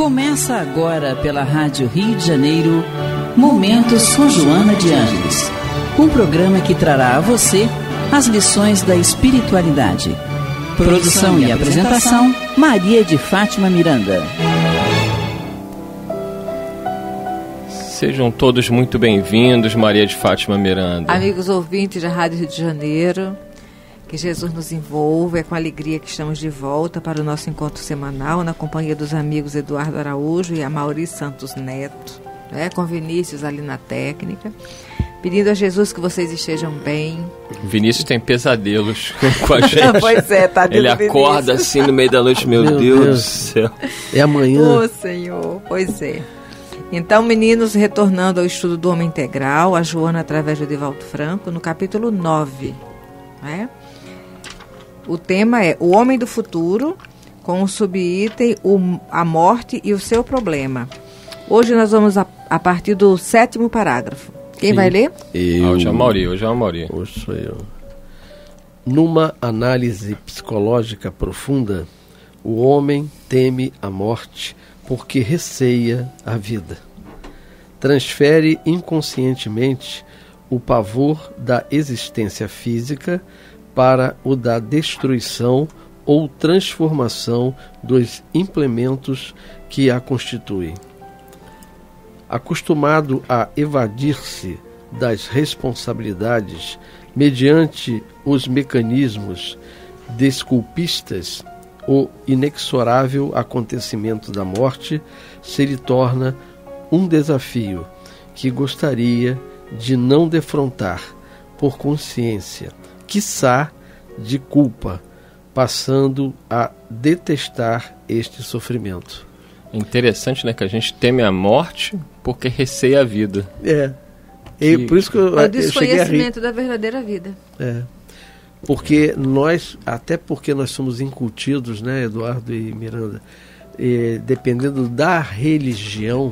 Começa agora pela Rádio Rio de Janeiro, Momentos com Joana de Ângeles. Um programa que trará a você as lições da espiritualidade. Produção e apresentação, Maria de Fátima Miranda. Sejam todos muito bem-vindos, Maria de Fátima Miranda. Amigos ouvintes da Rádio Rio de Janeiro, que Jesus nos envolva. É com alegria que estamos de volta para o nosso encontro semanal, na companhia dos amigos Eduardo Araújo e Amaury Santos Neto, com Vinícius ali na técnica, pedindo a Jesus que vocês estejam bem. Vinícius tem pesadelos com a gente. Pois é, tá. Ele acorda assim no meio da noite, meu Deus do céu. É amanhã. Ô, Senhor, pois é. Então, meninos, retornando ao estudo do Homem Integral, a Joana através do Divaldo Franco, no capítulo 9, O tema é o Homem do Futuro, com o subitem a morte e o seu problema. Hoje nós vamos a partir do 7º parágrafo. Quem vai ler? Hoje é o Amaury. Hoje sou eu. Numa análise psicológica profunda, o homem teme a morte porque receia a vida. Transfere inconscientemente o pavor da existência física para o da destruição ou transformação dos implementos que a constituem. Acostumado a evadir-se das responsabilidades mediante os mecanismos desculpistas, o inexorável acontecimento da morte se lhe torna um desafio que gostaria de não defrontar por consciência, quiçá de culpa, passando a detestar este sofrimento. Interessante, né, que a gente teme a morte porque receia a vida. Por isso que eu cheguei a rir. O desconhecimento da verdadeira vida. Porque nós somos incutidos, né, Eduardo e Miranda, dependendo da religião,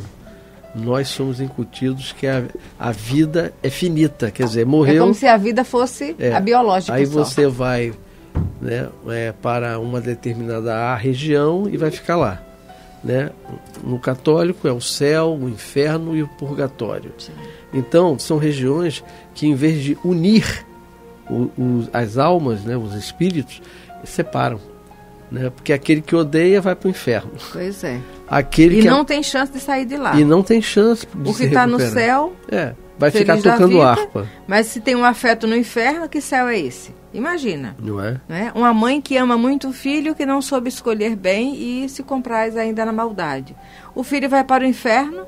nós somos incutidos que a vida é finita, quer dizer, morreu... É como se a vida fosse a biológica. Aí você vai, né, para uma determinada região e vai ficar lá. Né? No católico é o céu, o inferno e o purgatório. Sim. Então, são regiões que, em vez de unir as almas, né, os espíritos, separam. Né? Porque aquele que odeia vai para o inferno. Pois é. Aquele não tem chance de sair de lá. E não tem chance de o que está no céu vai ficar tocando harpa. Mas se tem um afeto no inferno, que céu é esse? Imagina. Não é? Né? Uma mãe que ama muito o filho, que não soube escolher bem e se compraz ainda na maldade. O filho vai para o inferno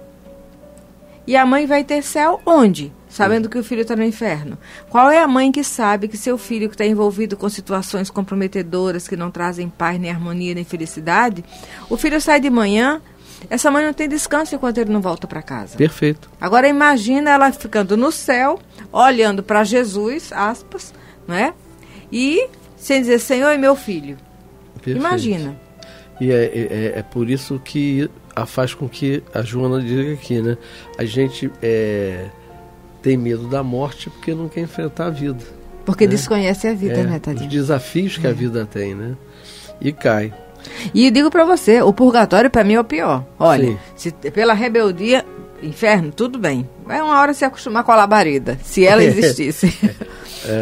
e a mãe vai ter céu onde? Sabendo que o filho está no inferno. Qual é a mãe que sabe que seu filho que está envolvido com situações comprometedoras, que não trazem paz, nem harmonia, nem felicidade, o filho sai de manhã, essa mãe não tem descanso enquanto ele não volta para casa. Perfeito. Agora imagina ela ficando no céu, olhando para Jesus, aspas, né? E sem dizer, Senhor e meu filho. Perfeito. Imagina. E é por isso que faz com que a Joana diga aqui, né? A gente tem medo da morte porque não quer enfrentar a vida. Porque desconhece a vida, né, Tadinho? Os desafios que a vida tem, né? E cai. E eu digo pra você, o purgatório pra mim é o pior. Olha, se pela rebeldia, inferno, tudo bem. Vai uma hora se acostumar com a labareda, se ela existisse.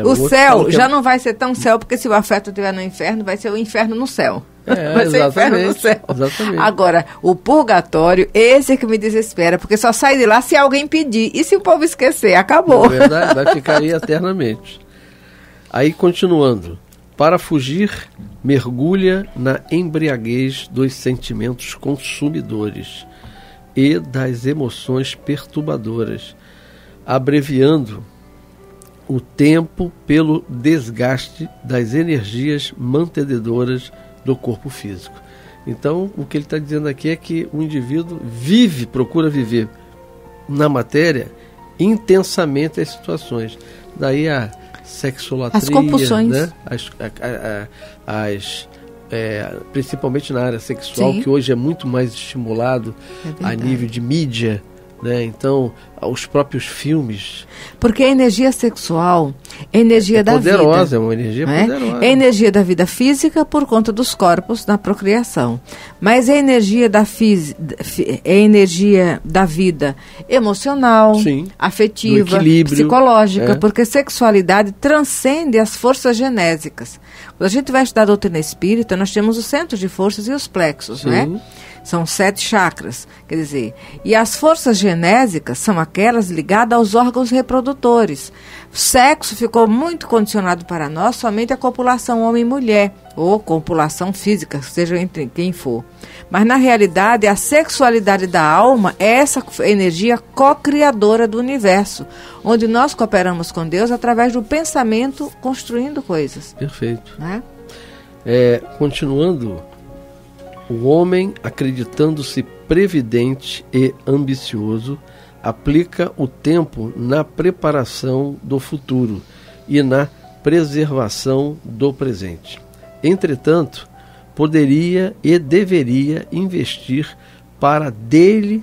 O céu já não vai ser tão céu, porque se o afeto estiver no inferno, vai ser o inferno no céu. Vai ser o inferno no céu. Exatamente. Agora, o purgatório, esse é que me desespera, porque só sai de lá se alguém pedir. E se o povo esquecer? Acabou. É verdade, vai ficar aí eternamente. Aí, continuando. Para fugir, mergulha na embriaguez dos sentimentos consumidores e das emoções perturbadoras, abreviando o tempo pelo desgaste das energias mantenedoras do corpo físico. Então, o que ele está dizendo aqui é que o indivíduo procura viver na matéria intensamente as situações. Daí a sexolatria, as compulsões, né? Principalmente na área sexual, sim, que hoje é muito mais estimulado a nível de mídia, né? Então, os próprios filmes... Porque a energia sexual é energia da vida. Poderosa, é uma energia poderosa. É energia da vida física por conta dos corpos na procriação. Mas é energia é energia da vida emocional, Sim, afetiva, psicológica, porque sexualidade transcende as forças genésicas. Quando a gente vai estudar a doutrina espírita, nós temos os centros de forças e os plexos, né? São 7 chakras, quer dizer, e as forças genésicas são aquelas ligadas aos órgãos reprodutores. O sexo ficou muito condicionado para nós somente a copulação homem e mulher, ou copulação física, seja entre quem for. Mas, na realidade, a sexualidade da alma é essa energia co-criadora do universo, onde nós cooperamos com Deus através do pensamento, construindo coisas. Perfeito. Né? Continuando... O homem, acreditando-se previdente e ambicioso, aplica o tempo na preparação do futuro e na preservação do presente. Entretanto, poderia e deveria investir para dele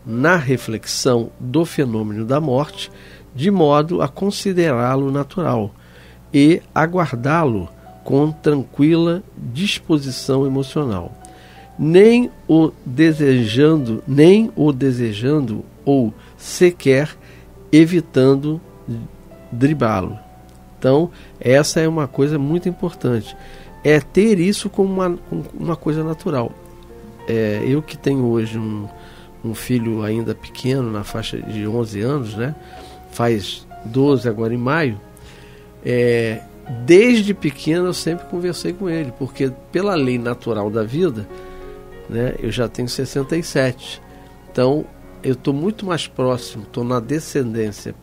na reflexão do fenômeno da morte, de modo a considerá-lo natural e aguardá-lo com tranquila disposição emocional. Nem o desejando ou sequer evitando driblá-lo. Então, essa é uma coisa muito importante. É ter isso como uma coisa natural. Eu que tenho hoje um filho ainda pequeno, na faixa de 11 anos, né? Faz 12 agora em maio. Desde pequeno eu sempre conversei com ele, porque pela lei natural da vida, né, eu já tenho 67, então eu estou muito mais próximo, estou na descendência,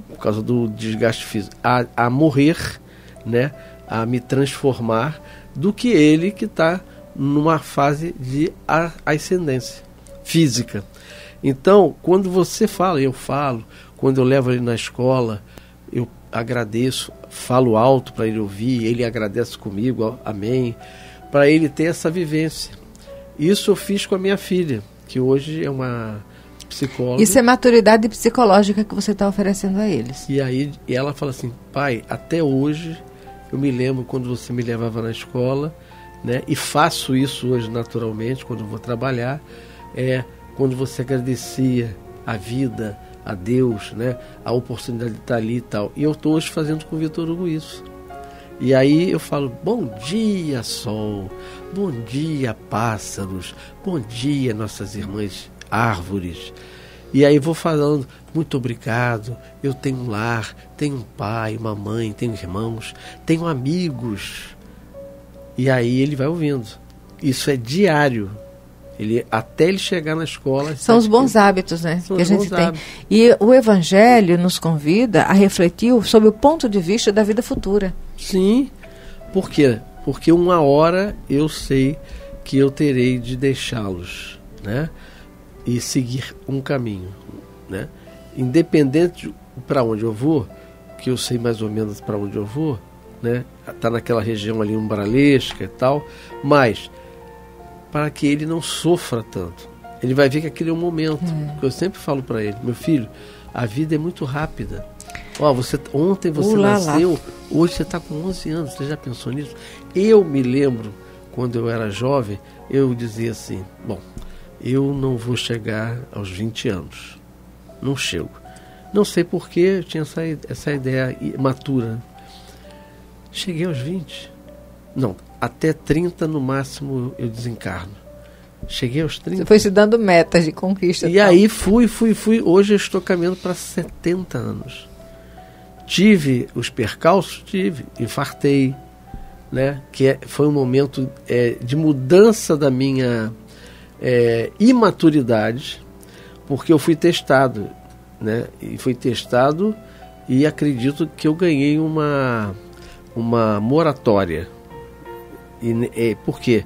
por causa do desgaste físico, a morrer, né, a me transformar, do que ele que está numa fase de ascendência física. Então, quando você fala, eu falo, quando eu levo ele na escola, eu agradeço, falo alto para ele ouvir, ele agradece comigo, amém, para ele ter essa vivência. Isso eu fiz com a minha filha, que hoje é uma psicóloga. Isso é maturidade psicológica que você está oferecendo a eles. E aí ela fala assim, pai, até hoje eu me lembro quando você me levava na escola, né? E faço isso hoje naturalmente quando eu vou trabalhar, quando você agradecia a vida, a Deus, né? A oportunidade de estar ali e tal. E eu estou hoje fazendo com o Vitor Hugo isso. E aí eu falo, bom dia sol, bom dia pássaros, bom dia nossas irmãs árvores. E aí vou falando, muito obrigado, eu tenho um lar, tenho um pai, uma mãe, tenho irmãos, tenho amigos. E aí ele vai ouvindo. Isso é diário. Até ele chegar na escola... São os bons hábitos, né? Que a gente tem. E o Evangelho nos convida a refletir sobre o ponto de vista da vida futura. Sim. Por quê? Porque uma hora eu sei que eu terei de deixá-los, né? E seguir um caminho, né? Independente para onde eu vou, que eu sei mais ou menos para onde eu vou, né? Tá naquela região ali umbralesca e tal, mas... para que ele não sofra tanto. Ele vai ver que aquele é um momento. Que eu sempre falo para ele, meu filho, a vida é muito rápida. Ontem você nasceu, hoje você está com 11 anos, você já pensou nisso? Eu me lembro, quando eu era jovem, eu dizia assim, bom, eu não vou chegar aos 20 anos. Não chego. Não sei porquê, eu tinha essa ideia imatura. Cheguei aos 20. Não, até 30 no máximo eu desencarno. Cheguei aos 30. Você foi se dando metas de conquista. E aí fui. Hoje eu estou caminhando para 70 anos. Tive os percalços? Tive. Infartei, né? Foi um momento de mudança da minha imaturidade, porque eu fui testado, né? E fui testado e acredito que eu ganhei uma moratória. Por quê?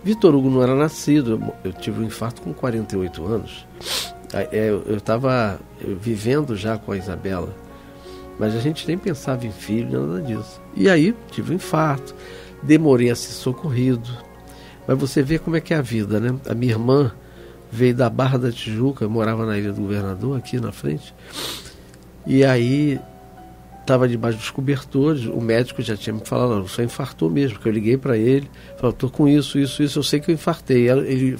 Vitor Hugo não era nascido, eu tive um infarto com 48 anos. Eu estava vivendo já com a Isabela, mas a gente nem pensava em filho, nada disso. E aí tive um infarto, demorei a ser socorrido. Mas você vê como é que é a vida, né? A minha irmã veio da Barra da Tijuca, eu morava na Ilha do Governador, aqui na frente, e aí estava debaixo dos cobertores, o médico já tinha me falado, não, só infartou mesmo, porque eu liguei para ele, falou, estou com isso, eu sei que eu infartei. Ele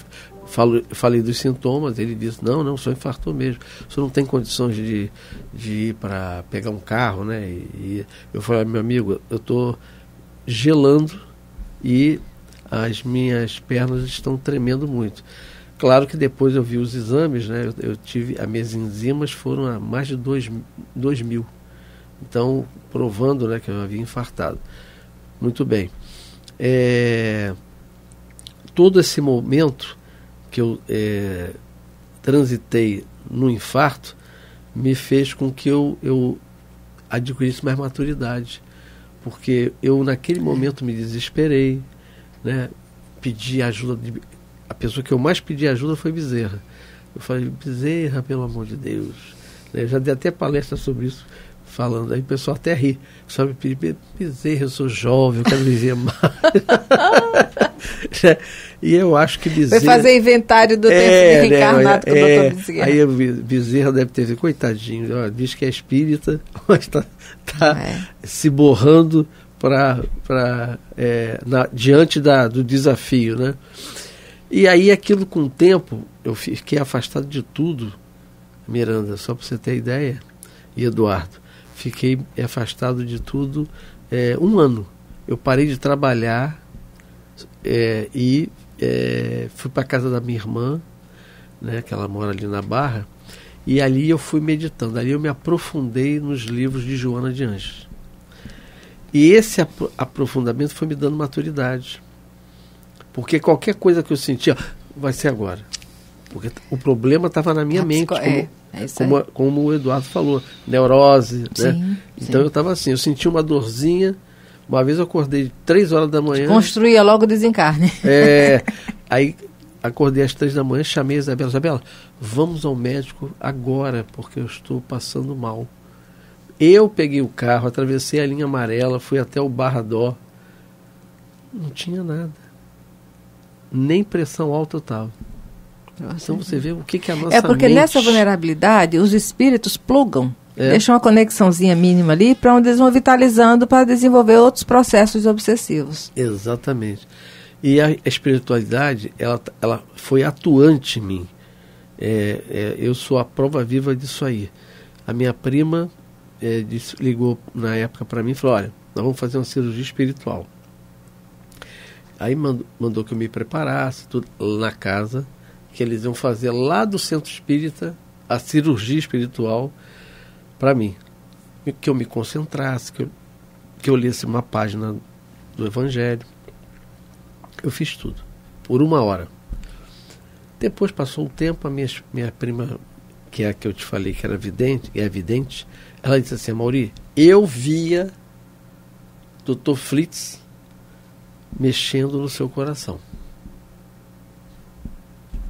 falei dos sintomas, ele disse, não, só infartou mesmo, você não tem condições de ir para pegar um carro, né? E eu falei, meu amigo, eu estou gelando e as minhas pernas estão tremendo muito. Claro que depois eu vi os exames, né? Eu tive, as minhas enzimas foram a mais de 2.000. Então, provando, né, que eu havia infartado. Muito bem. Todo esse momento que eu transitei no infarto me fez com que eu adquirisse mais maturidade. Porque eu, naquele momento, me desesperei, né? Pedi ajuda. A pessoa que eu mais pedi ajuda foi Bezerra. Eu falei, Bezerra, pelo amor de Deus. Eu já dei até palestra sobre isso, falando, aí o pessoal até ri, só me pediu, Bezerra, eu sou jovem, eu quero viver mais. E eu acho que Bezerra... Foi fazer inventário do tempo de reencarnado com o doutor Bezerra. Aí Bezerra deve ter visto, coitadinho, ó, diz que é espírita, mas está se borrando diante do desafio, né? E aí aquilo com o tempo, eu fiquei afastado de tudo, Miranda, só para você ter ideia, e Eduardo, fiquei afastado de tudo 1 ano. Eu parei de trabalhar e fui para a casa da minha irmã, né, que ela mora ali na Barra, e ali eu fui meditando. Ali eu me aprofundei nos livros de Joana de Ângeles. E esse aprofundamento foi me dando maturidade. Porque qualquer coisa que eu sentia, vai ser agora. Porque o problema estava na minha mente, como o Eduardo falou, neurose, sim, né? Então eu estava assim, eu senti uma dorzinha, uma vez eu acordei 3 horas da manhã. Construía logo o desencarne. Aí acordei às 3 da manhã, chamei a Isabela, Isabela, vamos ao médico agora, porque eu estou passando mal. Eu peguei o carro, atravessei a linha amarela, fui até o Barra Dó, não tinha nada. Nem pressão alta eu estava. Então você vê o que a nossa porque mente... nessa vulnerabilidade os espíritos plugam, deixam uma conexãozinha mínima ali para onde eles vão vitalizando para desenvolver outros processos obsessivos. Exatamente. E a espiritualidade, ela foi atuante em mim. Eu sou a prova viva disso aí. A minha prima ligou na época para mim e falou, olha, nós vamos fazer uma cirurgia espiritual. Aí mandou que eu me preparasse tudo na casa, que eles iam fazer lá do centro espírita a cirurgia espiritual para mim. Que eu me concentrasse, que eu lesse uma página do Evangelho. Eu fiz tudo, por 1 hora. Depois passou um tempo, a minha prima, que é a que eu te falei que era vidente, ela disse assim, Mauri, eu via Dr. Fritz mexendo no seu coração.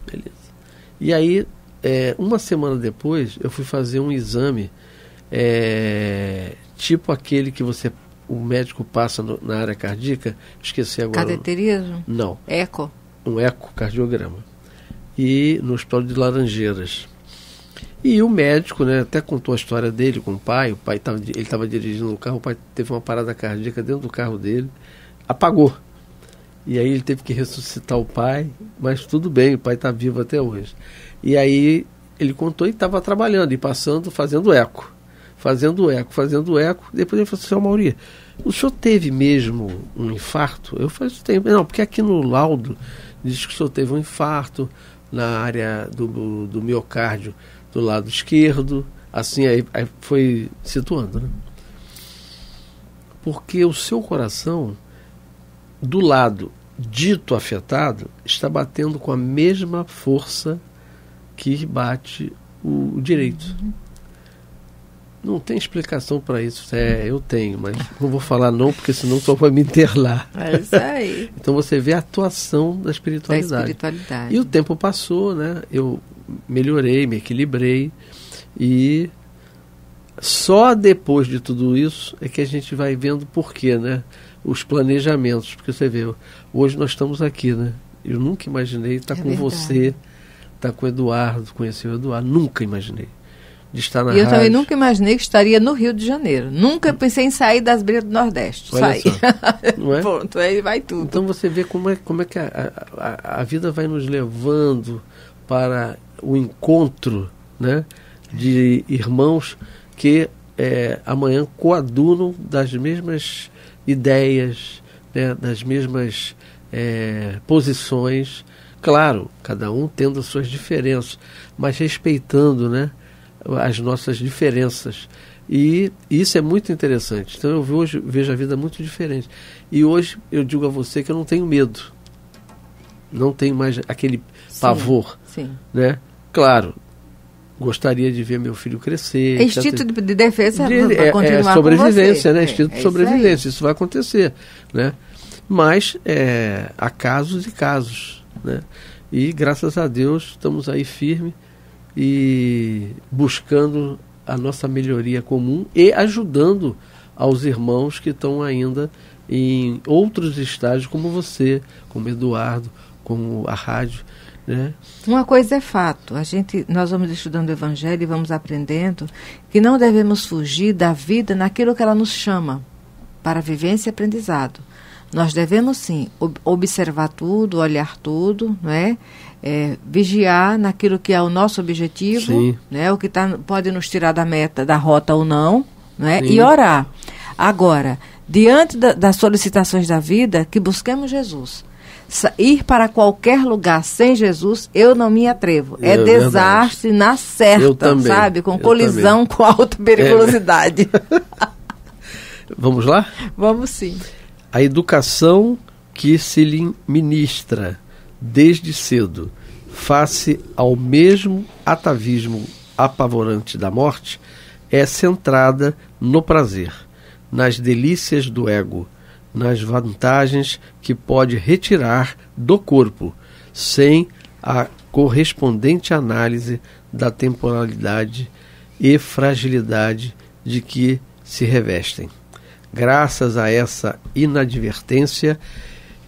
Beleza. E aí, 1 semana depois, eu fui fazer um exame tipo aquele que o médico passa na área cardíaca, esqueci agora. Cateterismo? Não. Eco? Um ecocardiograma. E no Hospital de Laranjeiras. E o médico, né, até contou a história dele com o pai ele estava dirigindo o carro, o pai teve uma parada cardíaca dentro do carro dele, apagou. E aí ele teve que ressuscitar o pai, mas tudo bem, o pai está vivo até hoje. E aí ele contou e estava trabalhando e fazendo eco. Depois ele falou assim, Mauri, o senhor teve mesmo um infarto? Eu falei, não, porque aqui no laudo diz que o senhor teve um infarto na área do miocárdio do lado esquerdo, assim, aí foi situando, né? Porque o seu coração, do lado dito afetado, está batendo com a mesma força que bate o direito. Não tem explicação para isso. Eu tenho, mas não vou falar não, porque senão só vai me interlar. É isso aí. Então você vê a atuação da espiritualidade. E o tempo passou, né? Eu melhorei, me equilibrei, e só depois de tudo isso é que a gente vai vendo por quê, né? Os planejamentos, porque você vê, hoje nós estamos aqui, né? Eu nunca imaginei estar com você, estar com o Eduardo, conhecer o Eduardo. Nunca imaginei de estar na rádio. E eu também nunca imaginei que estaria no Rio de Janeiro. Nunca pensei em sair das beiras do Nordeste. Olha só, não é? Pronto, aí vai tudo. Então você vê como é que a vida vai nos levando para o encontro, né, de irmãos que amanhã coadunam das mesmas ideias, né, das mesmas posições. Claro, cada um tendo as suas diferenças, mas respeitando, né, as nossas diferenças. E isso é muito interessante. Então eu hoje vejo a vida muito diferente. E hoje eu digo a você que eu não tenho medo. Não tenho mais aquele pavor. Sim. Né? Claro, gostaria de ver meu filho crescer. Instinto de defesa para continuar sobrevivência, com você. Né? Instinto de sobrevivência. Isso vai acontecer. Né? Mas há casos e casos. Né? E graças a Deus estamos aí firmes e buscando a nossa melhoria comum e ajudando aos irmãos que estão ainda em outros estágios, como você, como Eduardo, como a rádio, né? Uma coisa é fato, nós vamos estudando o Evangelho e vamos aprendendo que não devemos fugir da vida naquilo que ela nos chama, para vivência e aprendizado. Nós devemos sim observar tudo, olhar tudo, não é? Vigiar naquilo que é o nosso objetivo, né? O que pode nos tirar da meta, da rota ou não, é? E orar. Agora, diante das solicitações da vida, que busquemos Jesus. Ir para qualquer lugar sem Jesus, eu não me atrevo. É desastre na certa, sabe? Com colisão com alta periculosidade. Vamos lá? Vamos sim. A educação que se lhe ministra desde cedo, face ao mesmo atavismo apavorante da morte, é centrada no prazer, nas delícias do ego, nas vantagens que pode retirar do corpo, sem a correspondente análise da temporalidade e fragilidade de que se revestem. Graças a essa inadvertência,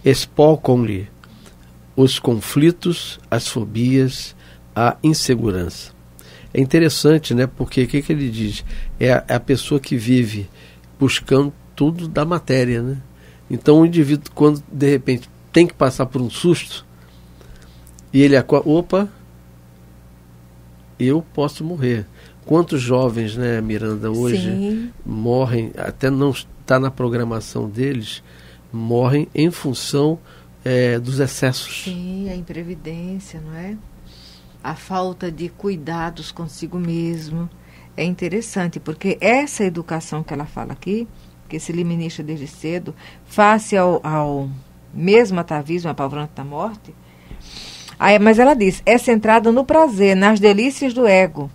espalcam-lhe os conflitos, as fobias, a insegurança. É interessante, né? Porque o que ele diz? É a pessoa que vive buscando tudo da matéria, né? Então o indivíduo, quando de repente tem que passar por um susto, e ele acorda, opa, eu posso morrer. Quantos jovens, né, Miranda, hoje morrem, até não está na programação deles, morrem em função dos excessos. Sim, a imprevidência, não é? A falta de cuidados consigo mesmo. É interessante, porque essa educação que ela fala aqui, que se lhe ministra desde cedo, face ao mesmo atavismo apavorante da morte, mas ela diz, é centrada no prazer, nas delícias do ego,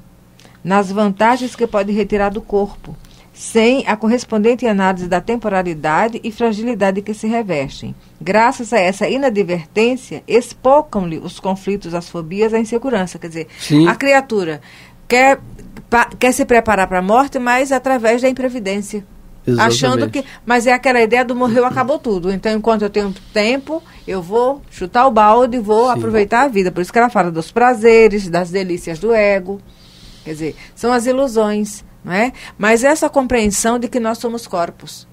nas vantagens que pode retirar do corpo, sem a correspondente análise da temporalidade e fragilidade que se revestem. Graças a essa inadvertência, espocam-lhe os conflitos, as fobias, a insegurança. Quer dizer, a criatura quer se preparar para a morte, mas através da imprevidência. Exatamente. Achando que... Mas é aquela ideia do morreu, acabou tudo. Então, enquanto eu tenho tempo, eu vou chutar o balde e vou aproveitar a vida. Por isso que ela fala dos prazeres, das delícias do ego. Quer dizer, são as ilusões, não é? Mas essa compreensão de que nós somos corpos.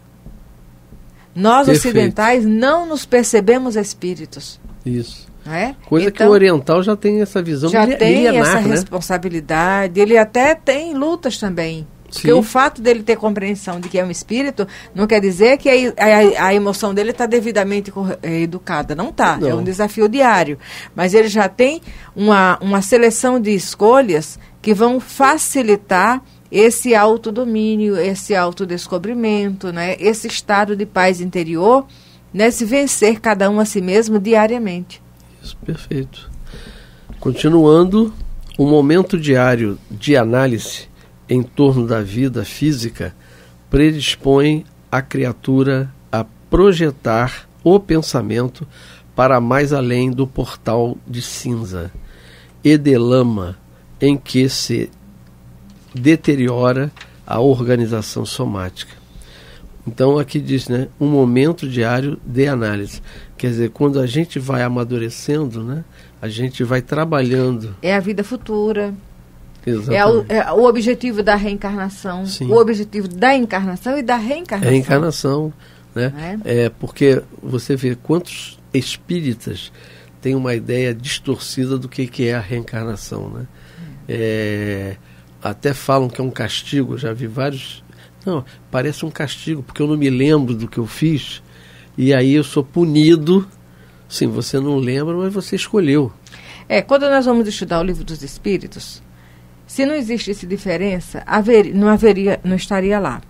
Nós, ocidentais, não nos percebemos espíritos. Isso. Não é? Coisa que o oriental já tem essa visão já tem essa né? responsabilidade. Ele até tem lutas também. Porque o fato dele ter compreensão de que é um espírito não quer dizer que a emoção dele está devidamente educada. Não está. É um desafio diário. Mas ele já tem uma seleção de escolhas que vão facilitar esse autodomínio, esse autodescobrimento, né? Esse estado de paz interior, né? Se vencer cada um a si mesmo diariamente. Isso, perfeito. Continuando, o momento diário de análise em torno da vida física predispõe a criatura a projetar o pensamento para mais além do portal de cinza e de lama em que se deteriora a organização somática. Então aqui diz, né, um momento diário de análise. Quer dizer, quando a gente vai amadurecendo, né, a gente vai trabalhando. É a vida futura. Exatamente. É o objetivo da reencarnação. Sim. O objetivo da encarnação e da reencarnação. Reencarnação, né? Porque você vê quantos espíritas têm uma ideia distorcida do que é a reencarnação, né? Até falam que é um castigo, já vi vários... Não, parece um castigo, porque eu não me lembro do que eu fiz, e aí eu sou punido. Sim, você não lembra, mas você escolheu. Quando nós vamos estudar o Livro dos Espíritos, se não existisse diferença, não estaria lá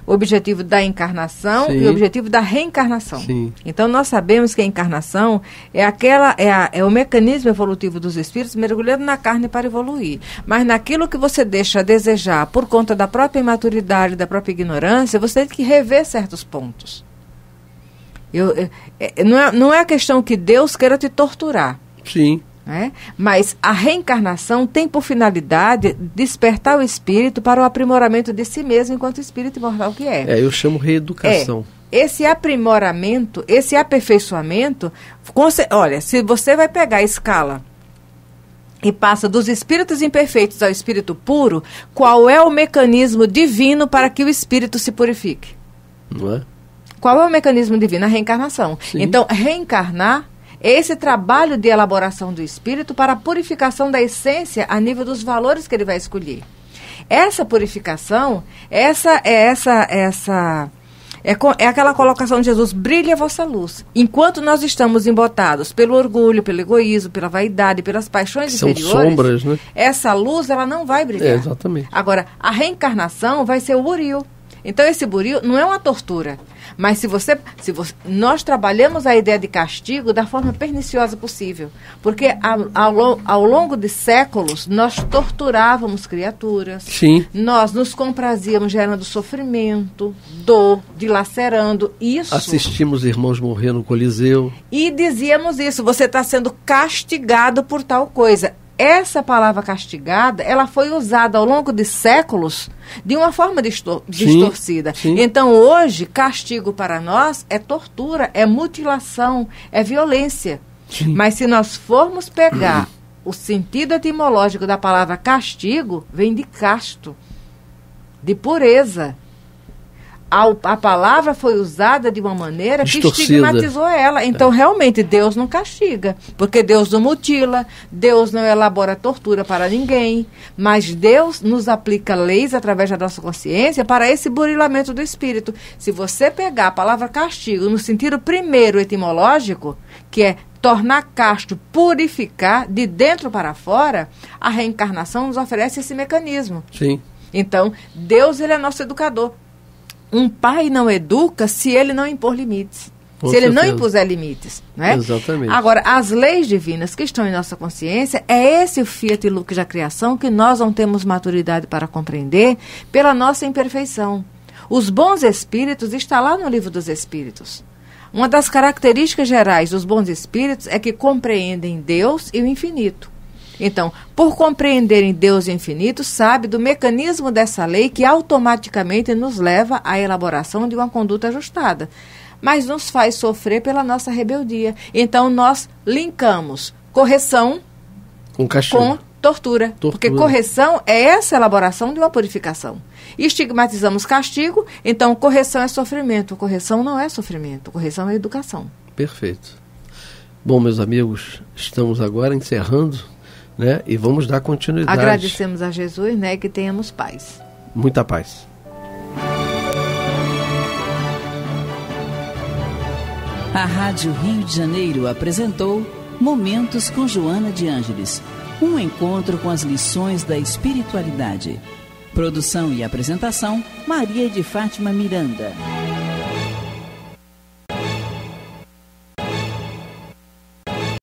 o objetivo da encarnação. Sim. E o objetivo da reencarnação. Sim. Então nós sabemos que a encarnação é o mecanismo evolutivo dos espíritos mergulhando na carne para evoluir. Mas naquilo que você deixa a desejar por conta da própria imaturidade, da própria ignorância, você tem que rever certos pontos. Não é a questão que Deus queira te torturar. Sim. Mas a reencarnação tem por finalidade despertar o espírito para o aprimoramento de si mesmo enquanto espírito imortal que é. Eu chamo reeducação. Esse aprimoramento, esse aperfeiçoamento, olha, se você vai pegar a escala e passa dos espíritos imperfeitos ao espírito puro, qual é o mecanismo divino para que o espírito se purifique? Não é? Qual é o mecanismo divino? A reencarnação. Sim. Então, reencarnar é esse trabalho de elaboração do espírito para a purificação da essência a nível dos valores que ele vai escolher. Essa purificação, é aquela colocação de Jesus: brilhe a vossa luz. Enquanto nós estamos embotados pelo orgulho, pelo egoísmo, pela vaidade, pelas paixões inferiores, são sombras, né? Essa luz ela não vai brilhar. Exatamente. Agora, a reencarnação vai ser o buril. Então, esse buril não é uma tortura. Mas nós trabalhamos a ideia de castigo da forma perniciosa possível. Porque ao longo de séculos, nós torturávamos criaturas. Sim. Nós nos comprazíamos gerando sofrimento, dor, dilacerando. Isso. Assistimos irmãos morrer no Coliseu. E dizíamos isso: você está sendo castigado por tal coisa. Essa palavra castigada, ela foi usada ao longo de séculos de uma forma distorcida. Sim. Então, hoje, castigo para nós é tortura, é mutilação, é violência. Sim. Mas se nós formos pegar o sentido etimológico da palavra castigo, vem de casto, de pureza. A palavra foi usada de uma maneira distorcida, que estigmatizou ela. Então, realmente, Deus não castiga. Porque Deus não mutila, Deus não elabora tortura para ninguém. Mas Deus nos aplica leis através da nossa consciência para esse burilamento do espírito. Se você pegar a palavra castigo no sentido primeiro etimológico, que é tornar casto, purificar de dentro para fora, a reencarnação nos oferece esse mecanismo. Sim. Então, Deus, ele é nosso educador. Um pai não educa se ele não impor limites. Se ele não impuser limites. Né? Exatamente. Agora, as leis divinas que estão em nossa consciência, é esse o fiat lux da criação que nós não temos maturidade para compreender pela nossa imperfeição. Os bons espíritos estão lá no Livro dos Espíritos. Uma das características gerais dos bons espíritos é que compreendem Deus e o infinito. Então, por compreenderem Deus infinito, sabe do mecanismo dessa lei que automaticamente nos leva à elaboração de uma conduta ajustada, mas nos faz sofrer pela nossa rebeldia. Então, nós linkamos correção com tortura, porque correção é essa elaboração de uma purificação. Estigmatizamos castigo, então correção é sofrimento. Correção não é sofrimento, correção é educação. Perfeito. Bom, meus amigos, estamos agora encerrando, né? E vamos dar continuidade. Agradecemos a Jesus, né? E que tenhamos paz. Muita paz. A Rádio Rio de Janeiro apresentou Momentos com Joana de Ângeles, um encontro com as lições da espiritualidade. Produção e apresentação, Maria de Fátima Miranda.